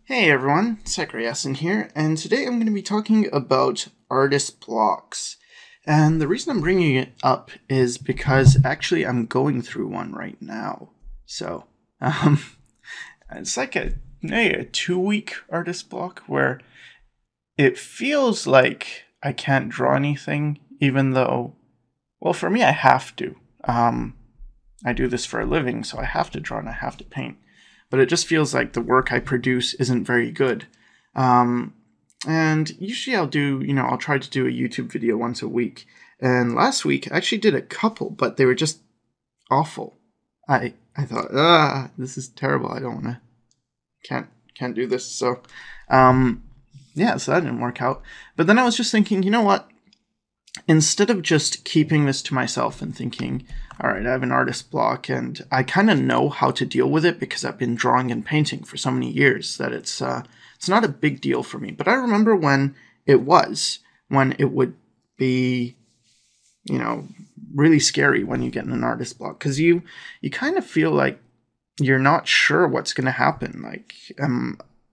Hey everyone, Sycra here, and today I'm going to be talking about artist blocks. And the reason I'm bringing it up is because actually I'm going through one right now. So, it's like maybe a 2-week artist block where it feels like I can't draw anything, even though, well, for me I have to. I do this for a living, so I have to draw and I have to paint. But it just feels like the work I produce isn't very good. And usually I'll try to do a YouTube video once a week. And last week I actually did a couple, but they were just awful. I thought, this is terrible. I don't want to, can't do this. So, yeah, so that didn't work out. But then I was just thinking, you know what? Instead of just keeping this to myself and thinking, all right, I have an artist block and I kind of know how to deal with it because I've been drawing and painting for so many years that it's not a big deal for me. But I remember when it would be, really scary when you get in an artist block because you kind of feel like you're not sure what's going to happen. Like,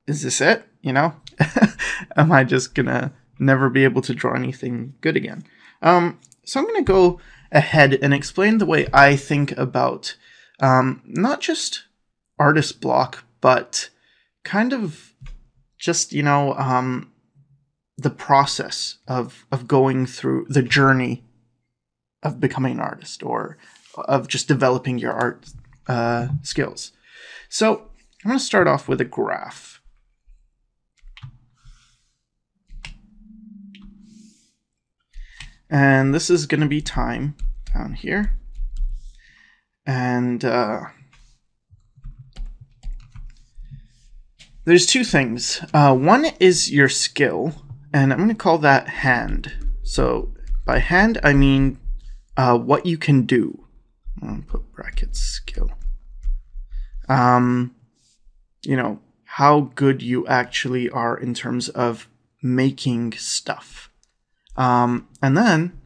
is this it? Am I just going to never be able to draw anything good again? So I'm going to go ahead and explain the way I think about not just artist block, but kind of just, the process of going through the journey of becoming an artist or of just developing your art skills. So I'm going to start off with a graph. And this is going to be time down here. And there's two things. One is your skill, and I'm going to call that hand. So by hand, I mean what you can do. I'll put brackets skill. How good you actually are in terms of making stuff. And then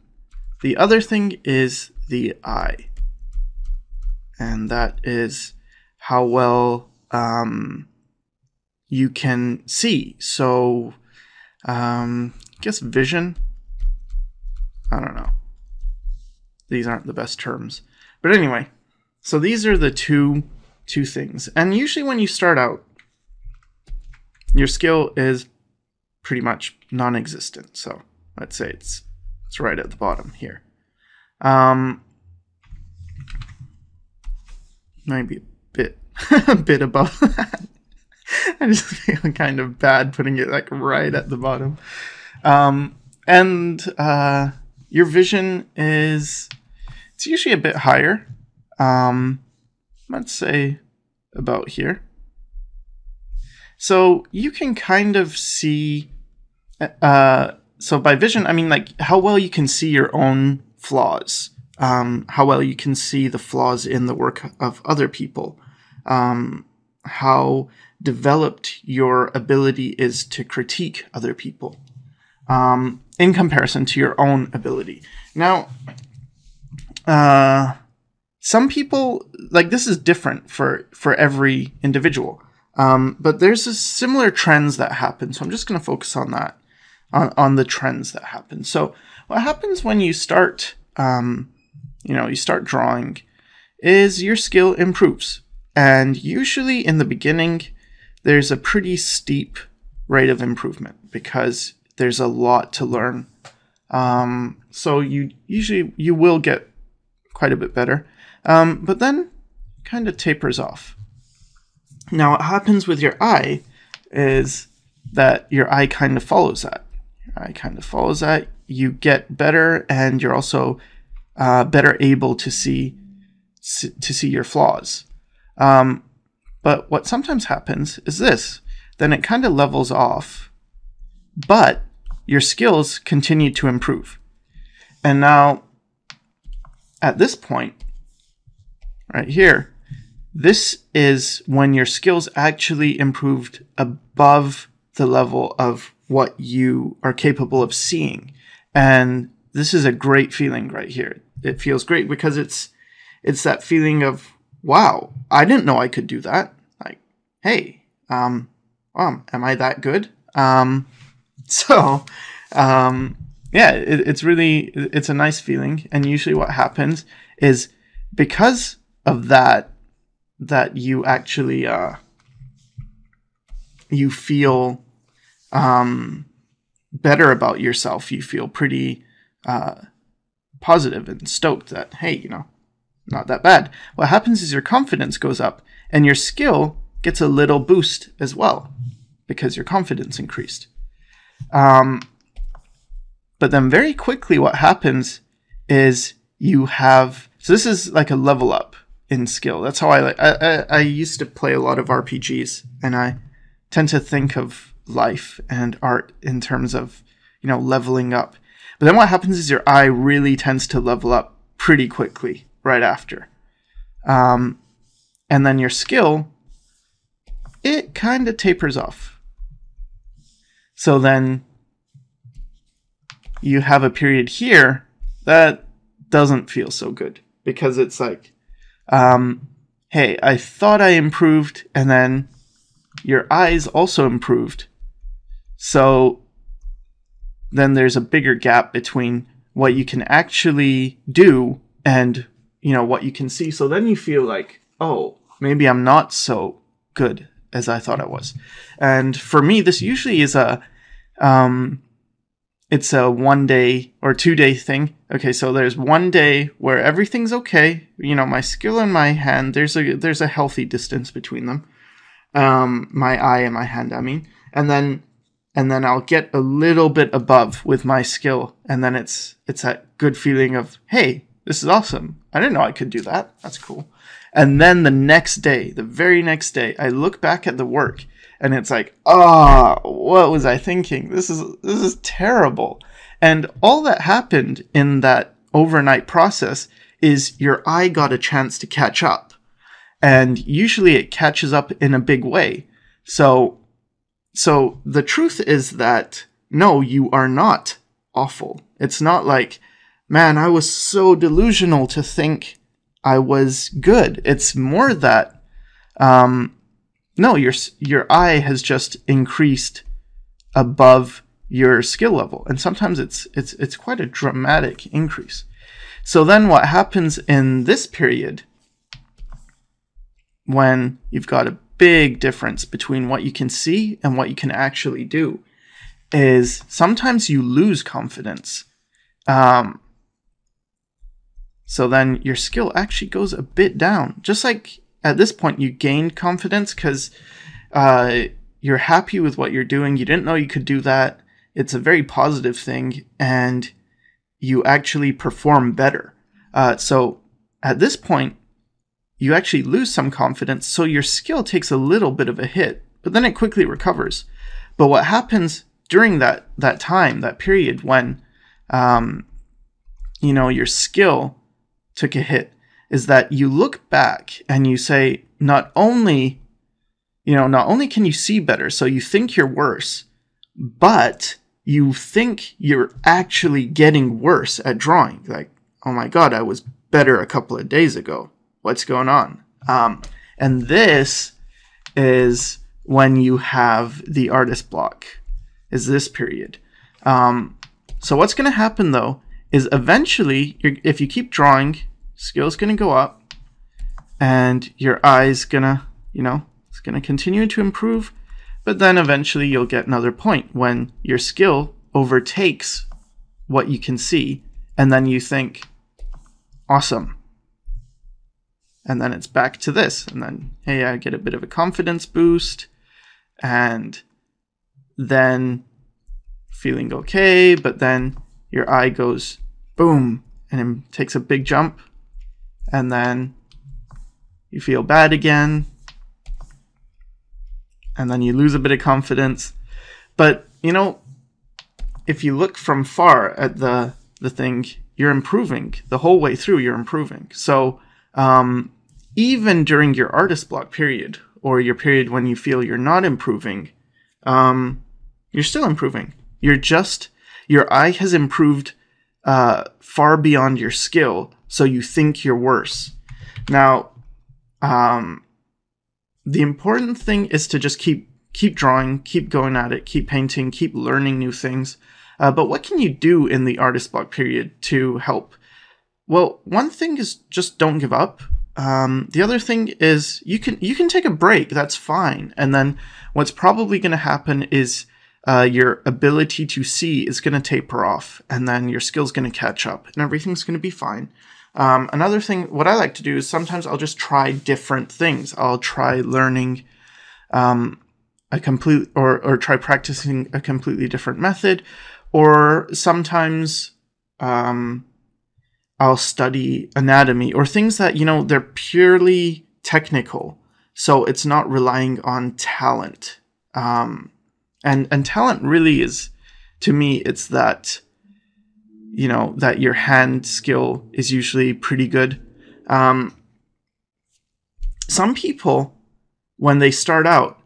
the other thing is the eye. And that is how well you can see. So I guess vision. I don't know. These aren't the best terms. But anyway, so these are the two things. And usually when you start out, your skill is pretty much non-existent. So let's say it's right at the bottom here. Maybe a bit above that. I just feel kind of bad putting it like right at the bottom. And your vision it's usually a bit higher. Let's say about here. So you can kind of see. So by vision, I mean like how well you can see your own flaws, how well you can see the flaws in the work of other people, how developed your ability is to critique other people in comparison to your own ability. Now, some people, like this is different for every individual, but there's a similar trends that happen. So I'm just going to focus on that. On the trends that happen. So what happens when you start, you start drawing is your skill improves. And usually in the beginning, there's a pretty steep rate of improvement because there's a lot to learn. So you will get quite a bit better, but then kind of tapers off. Now what happens with your eye is that your eye kind of follows that. You get better, and you're also better able to see your flaws. But what sometimes happens is this. Then it kind of levels off, but your skills continue to improve. And now, at this point, right here, this is when your skills actually improved above the level of what you are capable of seeing. And this is a great feeling right here. It feels great because it's that feeling of, wow, I didn't know I could do that. Like, hey, am I that good? So yeah, it's a nice feeling. And usually what happens is because of that you actually, you feel better about yourself. You feel pretty positive and stoked that, hey, you know, not that bad. What happens is your confidence goes up and your skill gets a little boost as well because your confidence increased. But then very quickly what happens is you have, so this is like a level up in skill. That's how I used to play a lot of RPGs, and I tend to think of life and art in terms of, you know, leveling up. But then what happens is your eye really tends to level up pretty quickly right after. And then your skill, it kind of tapers off. So then you have a period here that doesn't feel so good because it's like, hey, I thought I improved, and then your eyes also improved. So then there's a bigger gap between what you can actually do and, you know, what you can see. So then you feel like, oh, maybe I'm not so good as I thought I was. And for me, this usually is it's a 1 day or 2 day thing. Okay, so there's 1 day where everything's okay. You know, my skill and my hand, there's a healthy distance between them. My eye and my hand, I mean. And then I'll get a little bit above with my skill, and then it's that good feeling of, hey, this is awesome. I didn't know I could do that. That's cool. And then the next day, the very next day, I look back at the work, and it's like, what was I thinking? This is terrible. And all that happened in that overnight process is your eye got a chance to catch up. And usually it catches up in a big way. So the truth is that, no, you are not awful. It's not like, man, I was so delusional to think I was good. It's more that, no, your eye has just increased above your skill level. And sometimes it's quite a dramatic increase. So then what happens in this period, when you've got a big difference between what you can see and what you can actually do, is sometimes you lose confidence. So then your skill actually goes a bit down. Just like at this point you gained confidence because you're happy with what you're doing. You didn't know you could do that. It's a very positive thing, and you actually perform better. So at this point, you actually lose some confidence, so your skill takes a little bit of a hit, but then it quickly recovers. But what happens during that time, that period when, you know, your skill took a hit, is that you look back and you say, not only can you see better, so you think you're worse, but you think you're actually getting worse at drawing. Like, oh my God, I was better a couple of days ago. What's going on? And this is when you have the artist block, is this period. So what's going to happen though is eventually, if you keep drawing, skill's going to go up, and your eye's going to, you know, it's going to continue to improve. But then eventually you'll get another point when your skill overtakes what you can see, and then you think, awesome. And then it's back to this, and then, hey, I get a bit of a confidence boost, and then feeling okay, but then your eye goes boom, and it takes a big jump, and then you feel bad again, and then you lose a bit of confidence. But, you know, if you look from far at the thing, you're improving. The whole way through, you're improving. So even during your artist block period, or your period when you feel you're not improving, you're still improving. Your eye has improved far beyond your skill, so you think you're worse. Now, the important thing is to just keep keep drawing, keep going at it, keep painting, keep learning new things. But what can you do in the artist block period to help? Well, one thing is just don't give up. The other thing is you can take a break. That's fine. And then what's probably going to happen is your ability to see is going to taper off, and then your skill's going to catch up, and everything's going to be fine. Another thing, what I like to do is sometimes I'll just try different things. I'll try learning or try practicing a completely different method, or sometimes I'll study anatomy or things that, they're purely technical. So it's not relying on talent. And talent really is, to me, it's that, that your hand skill is usually pretty good. Some people, when they start out,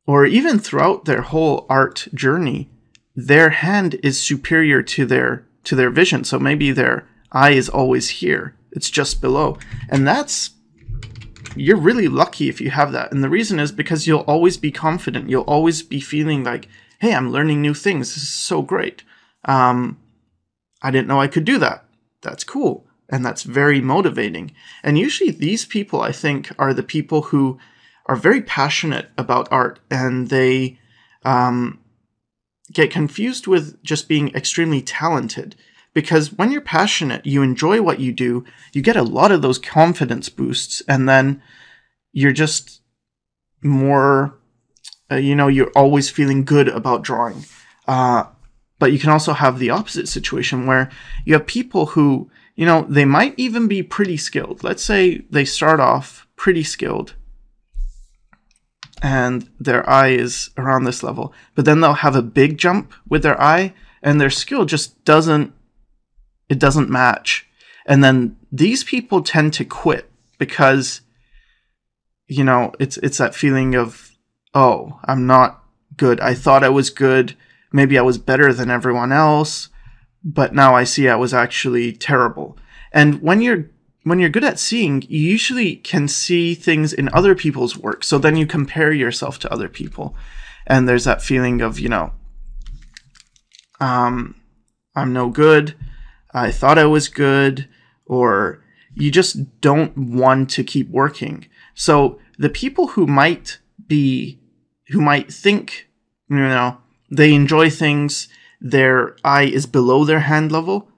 or even throughout their whole art journey, their hand is superior to their vision. So maybe their eye is always here. It's just below. And you're really lucky if you have that. And the reason is because you'll always be confident. You'll always be feeling like, hey, I'm learning new things. This is so great. I didn't know I could do that. That's cool. And that's very motivating. And usually these people, I think, are the people who are very passionate about art, and they get confused with just being extremely talented. Because when you're passionate, you enjoy what you do, you get a lot of those confidence boosts, and then you're just more, you're always feeling good about drawing. But you can also have the opposite situation where you have people who, they might even be pretty skilled. Let's say they start off pretty skilled and their eye is around this level, but then they'll have a big jump with their eye and their skill just doesn't match. And then these people tend to quit because, it's that feeling of, oh, I'm not good. I thought I was good. Maybe I was better than everyone else, but now I see I was actually terrible. And when you're good at seeing, you usually can see things in other people's work. So then you compare yourself to other people. And there's that feeling of, I'm no good. I thought I was good. Or you just don't want to keep working. So the people who might think, they enjoy things, their eye is below their hand level,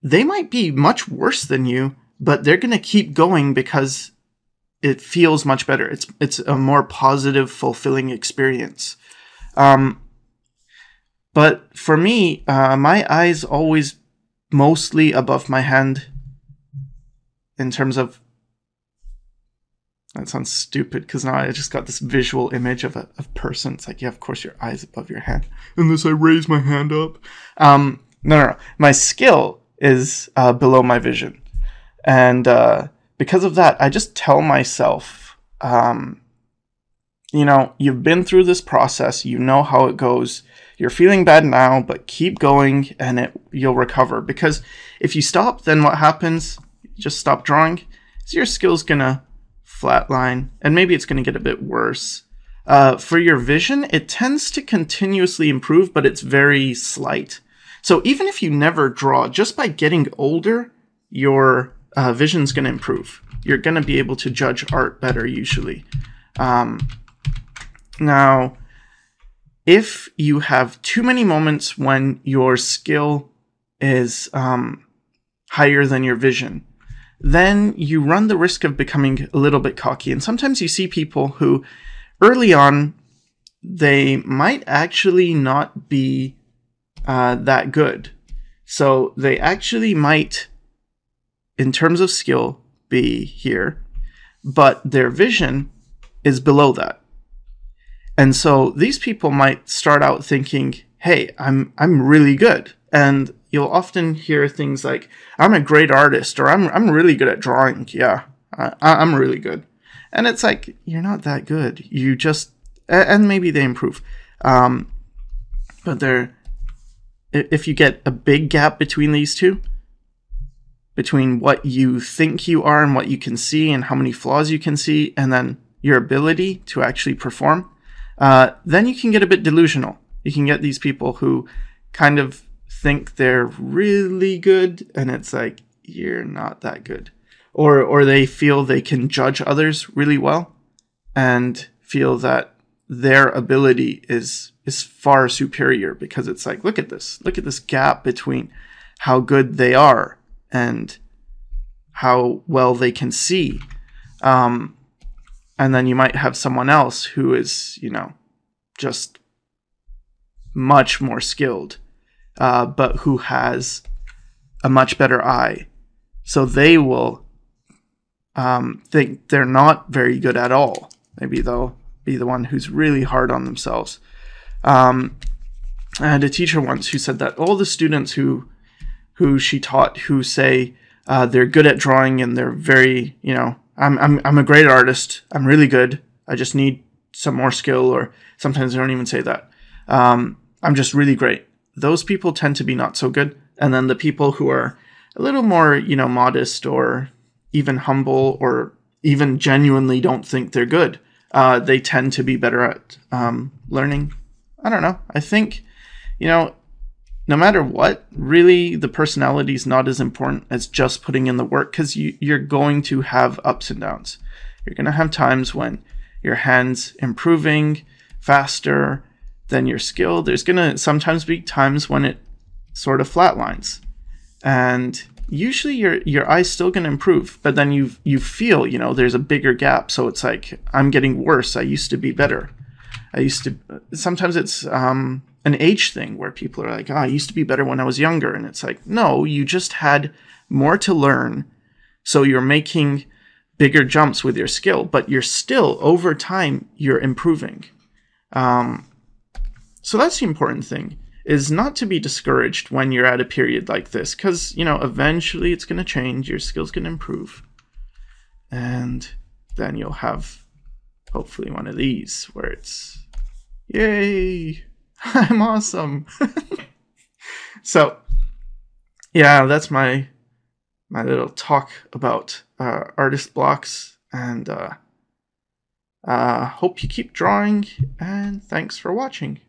they might be much worse than you, but they're going to keep going because it feels much better. It's a more positive, fulfilling experience. But for me, my eye's always mostly above my hand in terms of, that sounds stupid because now I just got this visual image of a person. It's like, yeah, of course your eye's above your hand. Unless I raise my hand up. No. My skill is below my vision. And because of that, I just tell myself, you've been through this process. You know how it goes. You're feeling bad now, but keep going and you'll recover. Because if you stop, then what happens? You just stop drawing. So your skill's going to flatline, and maybe it's going to get a bit worse. For your vision, it tends to continuously improve, but it's very slight. So even if you never draw, just by getting older, your vision's going to improve. You're going to be able to judge art better usually. Now, if you have too many moments when your skill is higher than your vision, then you run the risk of becoming a little bit cocky. And sometimes you see people who, early on, they might actually not be that good. So they actually might, in terms of skill, be here, but their vision is below that. And so these people might start out thinking, hey, I'm really good. And you'll often hear things like, I'm a great artist, or I'm really good at drawing. Yeah, I'm really good. And it's like, you're not that good. You just, and maybe they improve. But if you get a big gap between these two, between what you think you are and what you can see and how many flaws you can see, and then your ability to actually perform, then you can get a bit delusional. You can get these people who kind of think they're really good, and it's like, you're not that good. Or they feel they can judge others really well and feel that their ability is far superior, because it's like, look at this gap between how good they are and how well they can see. And then you might have someone else who is, just much more skilled, but who has a much better eye. So they will think they're not very good at all. Maybe they'll be the one who's really hard on themselves. I had a teacher once who said that all the students who she taught who say they're good at drawing and they're very, I'm a great artist, I'm really good, I just need some more skill, or sometimes they don't even say that. I'm just really great. Those people tend to be not so good. And then the people who are a little more, modest or even humble, or even genuinely don't think they're good, they tend to be better at learning. I don't know. I think, no matter what, really the personality is not as important as just putting in the work, because you're going to have ups and downs. You're going to have times when your hand's improving faster than your skill. There's going to sometimes be times when it sort of flatlines. And usually your eye's still going to improve, but then you feel, there's a bigger gap. So it's like, I'm getting worse. I used to be better. Sometimes it's an age thing where people are like, I used to be better when I was younger. And it's like, no, you just had more to learn. So you're making bigger jumps with your skill, but you're still, over time, you're improving. So that's the important thing, is not to be discouraged when you're at a period like this, because, eventually it's going to change, your skill's going to improve. And then you'll have, hopefully, one of these where it's, yay, I'm awesome. So, yeah, that's my little talk about artist blocks, and hope you keep drawing, and thanks for watching.